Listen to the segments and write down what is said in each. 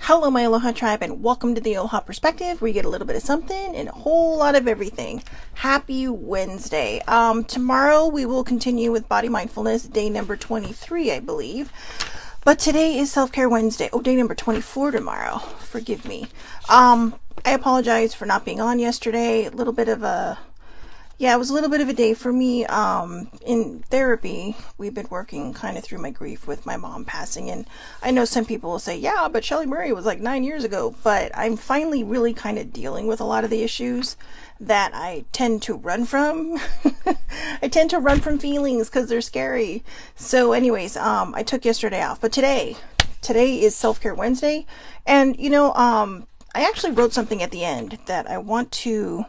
Hello, my Aloha tribe, and welcome to the Aloha Perspective, where you get a little bit of something and a whole lot of everything. Happy Wednesday. Tomorrow we will continue with body mindfulness, day number 23, I believe. But today is Self-Care Wednesday. Oh, day number 24 tomorrow. Forgive me. I apologize for not being on yesterday. It was a little bit of a day for me. In therapy, we've been working kind of through my grief with my mom passing. And I know some people will say, yeah, but Shelley Murray was like 9 years ago. But I'm finally really kind of dealing with a lot of the issues that I tend to run from. I tend to run from feelings because they're scary. So anyways, I took yesterday off. But today is Self-Care Wednesday. And, I actually wrote something at the end that I want to...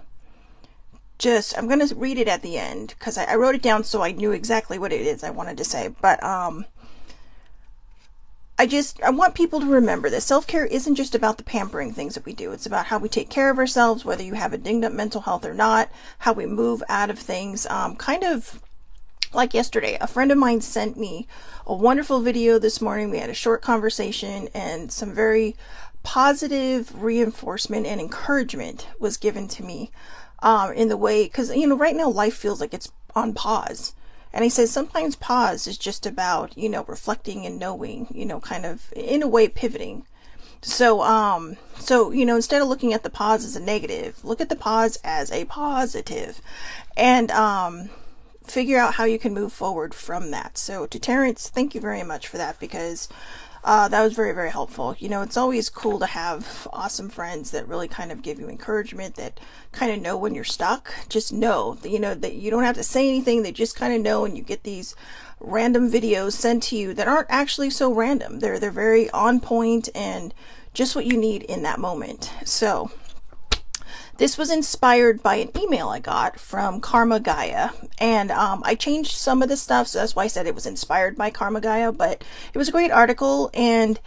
I'm going to read it at the end because I wrote it down so I knew exactly what it is I wanted to say. But I want people to remember that self-care isn't just about the pampering things that we do. It's about how we take care of ourselves, whether you have a dinged up mental health or not, how we move out of things. Kind of like yesterday, a friend of mine sent me a wonderful video this morning. We had a short conversation and some very positive reinforcement and encouragement was given to me. In the way, because, right now life feels like it's on pause. And he says sometimes pause is just about, reflecting and knowing, kind of, in a way, pivoting. So, instead of looking at the pause as a negative, look at the pause as a positive. And, figure out how you can move forward from that. So to Terrence, thank you very much for that, because that was very, very helpful. It's always cool to have awesome friends that really kind of give you encouragement, that kind of know when you're stuck. Just know, that you don't have to say anything. They just kind of know, and you get these random videos sent to you that aren't actually so random. They're very on point and just what you need in that moment. So this was inspired by an email I got from Karma Gaia, and I changed some of the stuff, so that's why I said it was inspired by Karma Gaia, but it was a great article, and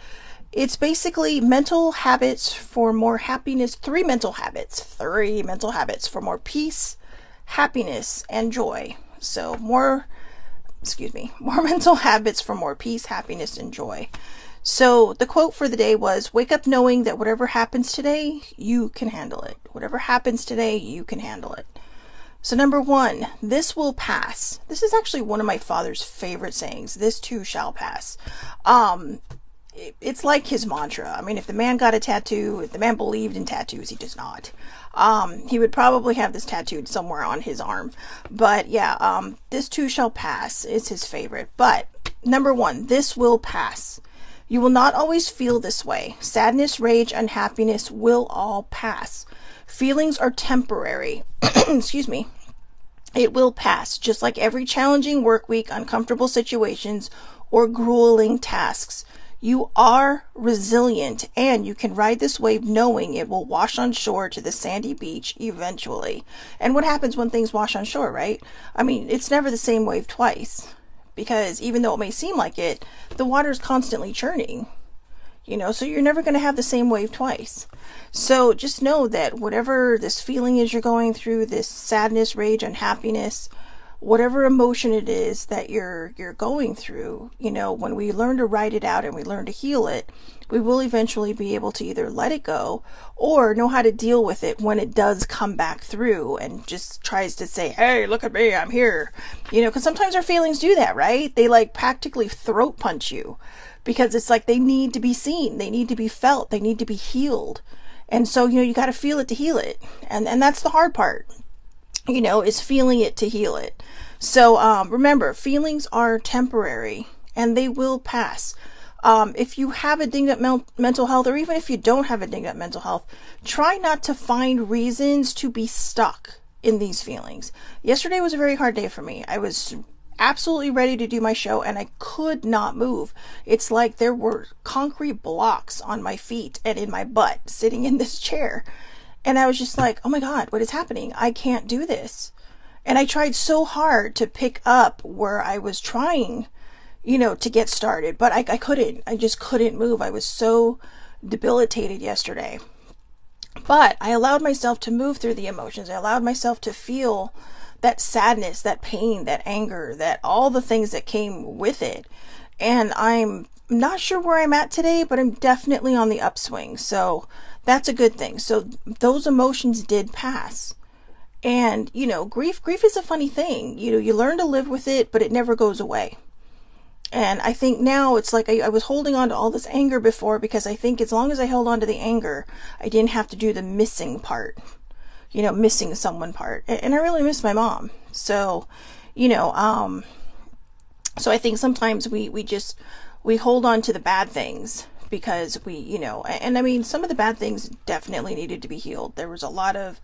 it's basically mental habits for more happiness, three mental habits for more peace, happiness, and joy. So more mental habits for more peace, happiness, and joy. So the quote for the day was, wake up knowing that whatever happens today, you can handle it. Whatever happens today, you can handle it. So number one, this will pass. This is actually one of my father's favorite sayings. This too shall pass. It's like his mantra. I mean, if the man got a tattoo, if the man believed in tattoos, he does not. He would probably have this tattooed somewhere on his arm. But yeah, this too shall pass is his favorite. But number one, this will pass. You will not always feel this way. Sadness, rage, unhappiness will all pass. Feelings are temporary. Excuse me. It will pass, just like every challenging work week, uncomfortable situations, or grueling tasks. You are resilient, and you can ride this wave knowing it will wash on shore to the sandy beach eventually. And what happens when things wash on shore, right? I mean, it's never the same wave twice. Because even though it may seem like it, the water is constantly churning, so you're never going to have the same wave twice. So just know that whatever this feeling is you're going through, this sadness, rage, unhappiness, whatever emotion it is that you're going through, when we learn to write it out and we learn to heal it, we will eventually be able to either let it go or know how to deal with it when it does come back through and just tries to say, hey, look at me, I'm here. Because sometimes our feelings do that, right? They like practically throat punch you because it's like they need to be seen. They need to be felt. They need to be healed. And so, you got to feel it to heal it. And that's the hard part, is feeling it to heal it. So remember, feelings are temporary and they will pass. If you have a dinged up mental health, or even if you don't have a dinged up mental health, try not to find reasons to be stuck in these feelings. Yesterday was a very hard day for me. I was absolutely ready to do my show and I could not move. It's like there were concrete blocks on my feet and in my butt sitting in this chair. And I was just like, oh my God, what is happening? I can't do this. And I tried so hard to pick up where I was trying, to get started, but I couldn't. I just couldn't move. I was so debilitated yesterday. But I allowed myself to move through the emotions. I allowed myself to feel that sadness, that pain, that anger, that all the things that came with it. And I'm not sure where I'm at today, but I'm definitely on the upswing. So that's a good thing. So those emotions did pass. And, grief is a funny thing. You learn to live with it, but it never goes away. And I think now it's like I was holding on to all this anger before, because I think as long as I held on to the anger, I didn't have to do the missing part, missing someone part. And I really miss my mom. So, so I think sometimes we hold on to the bad things because and I mean, some of the bad things definitely needed to be healed. There was a lot of,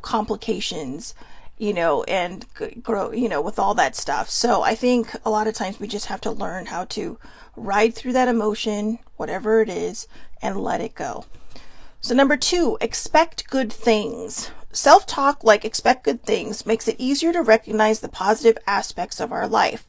complications, and grow, with all that stuff. So I think a lot of times we just have to learn how to ride through that emotion, whatever it is, and let it go. So number 2, expect good things. Self-talk like expect good things makes it easier to recognize the positive aspects of our life.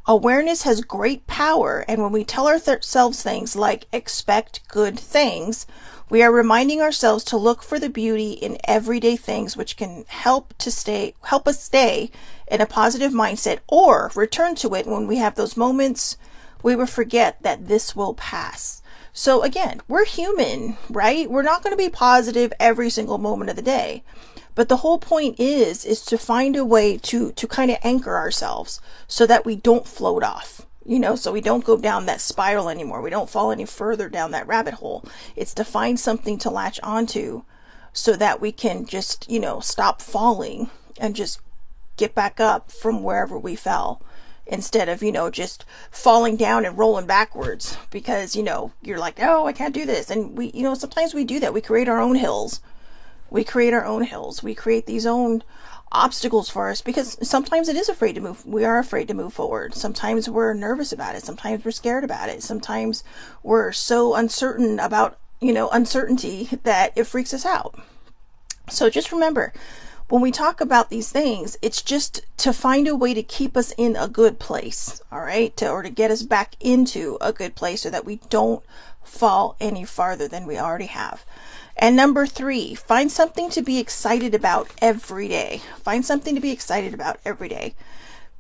Awareness has great power, and when we tell ourselves things like expect good things, we are reminding ourselves to look for the beauty in everyday things, which can help us stay in a positive mindset, or return to it when we have those moments we will forget that this will pass. So again, we're human, right? We're not going to be positive every single moment of the day. But the whole point is to find a way to kind of anchor ourselves so that we don't float off, so we don't go down that spiral anymore. We don't fall any further down that rabbit hole. It's to find something to latch onto so that we can just, stop falling and just get back up from wherever we fell, instead of, just falling down and rolling backwards because, you're like, oh, I can't do this. And we, sometimes we do that. We create our own hills. We create our own hills. We create these own obstacles for us because sometimes it is afraid to move. We are afraid to move forward. Sometimes we're nervous about it. Sometimes we're scared about it. Sometimes we're so uncertain about, uncertainty that it freaks us out. So just remember, when we talk about these things, it's just to find a way to keep us in a good place, all right? Or to get us back into a good place so that we don't fall any farther than we already have. And number 3, find something to be excited about every day. Find something to be excited about every day.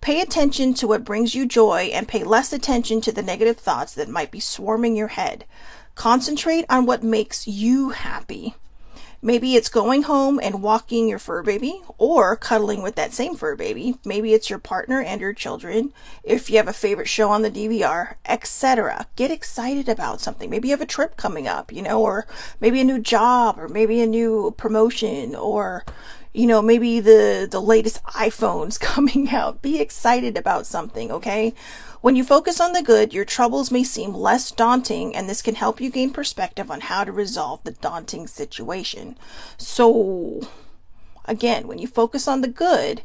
Pay attention to what brings you joy and pay less attention to the negative thoughts that might be swarming your head. Concentrate on what makes you happy. Maybe it's going home and walking your fur baby or cuddling with that same fur baby. Maybe it's your partner and your children. If you have a favorite show on the DVR, etc. Get excited about something. Maybe you have a trip coming up, or maybe a new job or maybe a new promotion or, maybe the latest iPhone's coming out. Be excited about something, okay? When you focus on the good, your troubles may seem less daunting, and this can help you gain perspective on how to resolve the daunting situation. So, again, when you focus on the good,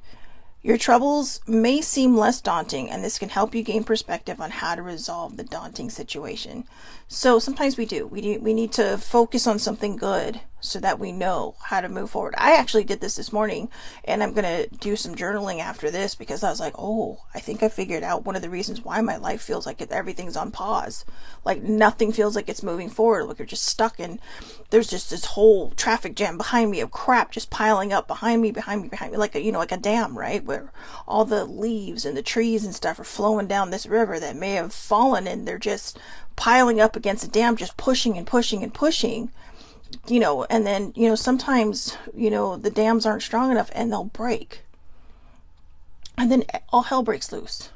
your troubles may seem less daunting, and this can help you gain perspective on how to resolve the daunting situation. So sometimes we do. We need to focus on something good so that we know how to move forward. I actually did this morning, and I'm going to do some journaling after this because I was like, oh, I think I figured out one of the reasons why my life feels like everything's on pause. Like nothing feels like it's moving forward. Like you're just stuck and there's just this whole traffic jam behind me of crap just piling up behind me, like a dam, right? Where all the leaves and the trees and stuff are flowing down this river that may have fallen, and they're just piling up against the dam, just pushing and pushing and pushing, and then, sometimes, the dams aren't strong enough and they'll break. And then all hell breaks loose.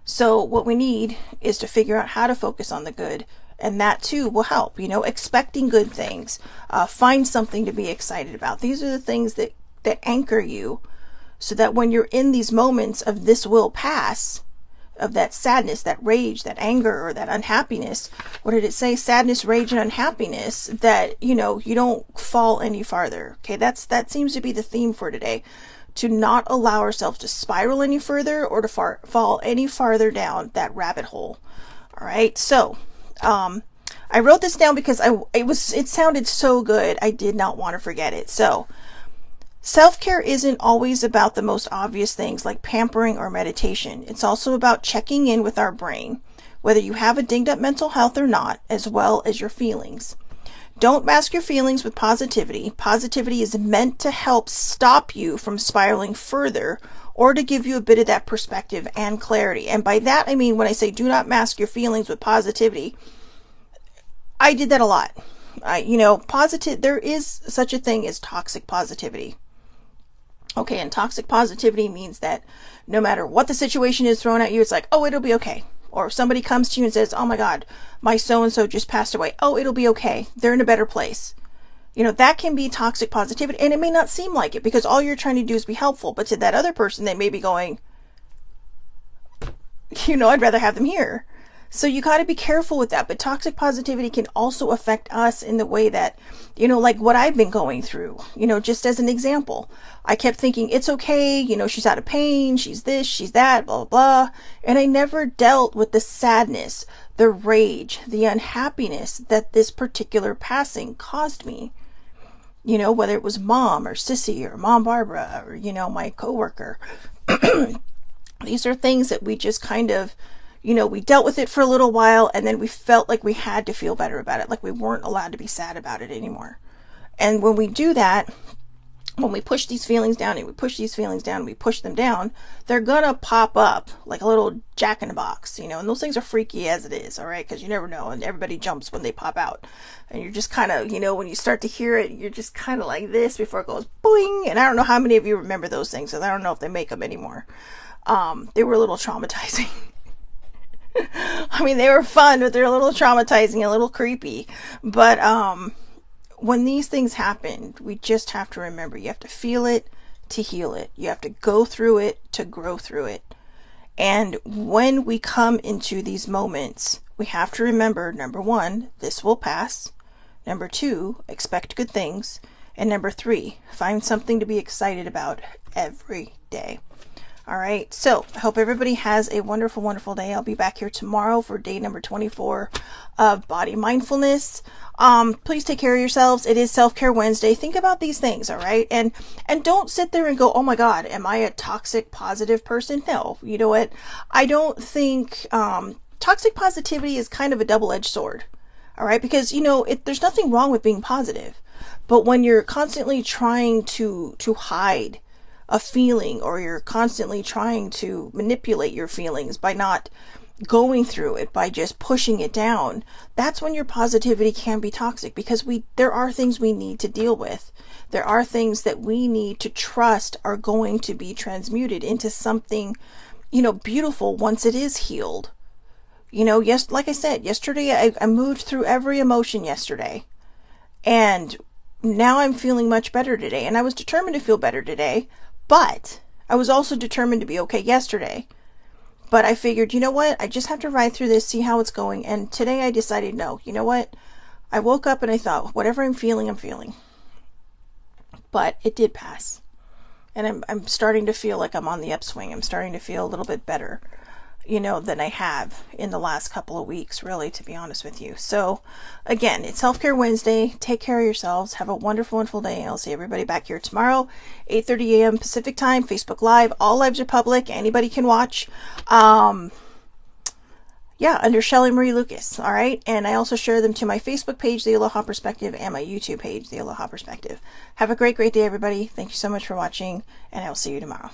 So what we need is to figure out how to focus on the good, and that too will help, expecting good things, find something to be excited about. These are the things that anchor you so that when you're in these moments of this will pass, of that sadness, that rage, that anger, or that unhappiness, what did it say? Sadness, rage, and unhappiness, that, you don't fall any farther. Okay, that seems to be the theme for today. To not allow ourselves to spiral any further or to fall any farther down that rabbit hole. All right, so I wrote this down because it sounded so good. I did not want to forget it. So self-care isn't always about the most obvious things like pampering or meditation. It's also about checking in with our brain, whether you have a dinged up mental health or not, as well as your feelings. Don't mask your feelings with positivity. Positivity is meant to help stop you from spiraling further or to give you a bit of that perspective and clarity. And by that, I mean, when I say do not mask your feelings with positivity, I did that a lot. There is such a thing as toxic positivity. Okay, and toxic positivity means that no matter what the situation is thrown at you, it's like, oh, it'll be okay. Or if somebody comes to you and says, oh my God, my so-and-so just passed away. Oh, it'll be okay. They're in a better place. That can be toxic positivity, and it may not seem like it because all you're trying to do is be helpful. But to that other person, they may be going, I'd rather have them here. So you got to be careful with that. But toxic positivity can also affect us in the way that, like what I've been going through, just as an example. I kept thinking, it's okay, she's out of pain, she's this, she's that, blah, blah, blah. And I never dealt with the sadness, the rage, the unhappiness that this particular passing caused me. Whether it was Mom or Sissy or Mom Barbara or, my coworker. These are things that we just kind of, we dealt with it for a little while, and then we felt like we had to feel better about it, like we weren't allowed to be sad about it anymore. And when we do that, when we push these feelings down and we push these feelings down and we push them down, they're gonna pop up like a little jack in a box, and those things are freaky as it is, all right, because you never know, and everybody jumps when they pop out. And you're just kind of, when you start to hear it, you're just kind of like this before it goes boing. And I don't know how many of you remember those things, because I don't know if they make them anymore. They were a little traumatizing. I mean, they were fun, but they're a little traumatizing, a little creepy. But when these things happen, we just have to remember, you have to feel it to heal it. You have to go through it to grow through it. And when we come into these moments, we have to remember, number one, this will pass. Number two, expect good things. And number three, find something to be excited about every day. All right, so I hope everybody has a wonderful, wonderful day. I'll be back here tomorrow for day number 24 of Body Mindfulness. Please take care of yourselves. It is Self-Care Wednesday. Think about these things, all right? And don't sit there and go, oh my God, am I a toxic positive person? No, you know what? I don't think toxic positivity is kind of a double-edged sword, all right? Because, there's nothing wrong with being positive. But when you're constantly trying to hide a feeling, or you're constantly trying to manipulate your feelings by not going through it, by just pushing it down, that's when your positivity can be toxic, because there are things we need to deal with. There are things that we need to trust are going to be transmuted into something, beautiful once it is healed. Yes, like I said, yesterday, I moved through every emotion yesterday, and now I'm feeling much better today, and I was determined to feel better today. But I was also determined to be okay yesterday. But I figured, you know what? I just have to ride through this, see how it's going. And today I decided, no, you know what? I woke up and I thought, whatever I'm feeling, I'm feeling. But it did pass. And I'm starting to feel like I'm on the upswing. I'm starting to feel a little bit better, than I have in the last couple of weeks, really, to be honest with you. So, again, it's Self-Care Wednesday. Take care of yourselves. Have a wonderful, wonderful day. I'll see everybody back here tomorrow, 8:30 a.m. Pacific Time, Facebook Live. All lives are public. Anybody can watch. Under Shelley Marie Lucas. All right. And I also share them to my Facebook page, The Aloha Perspective, and my YouTube page, The Aloha Perspective. Have a great, great day, everybody. Thank you so much for watching, and I will see you tomorrow.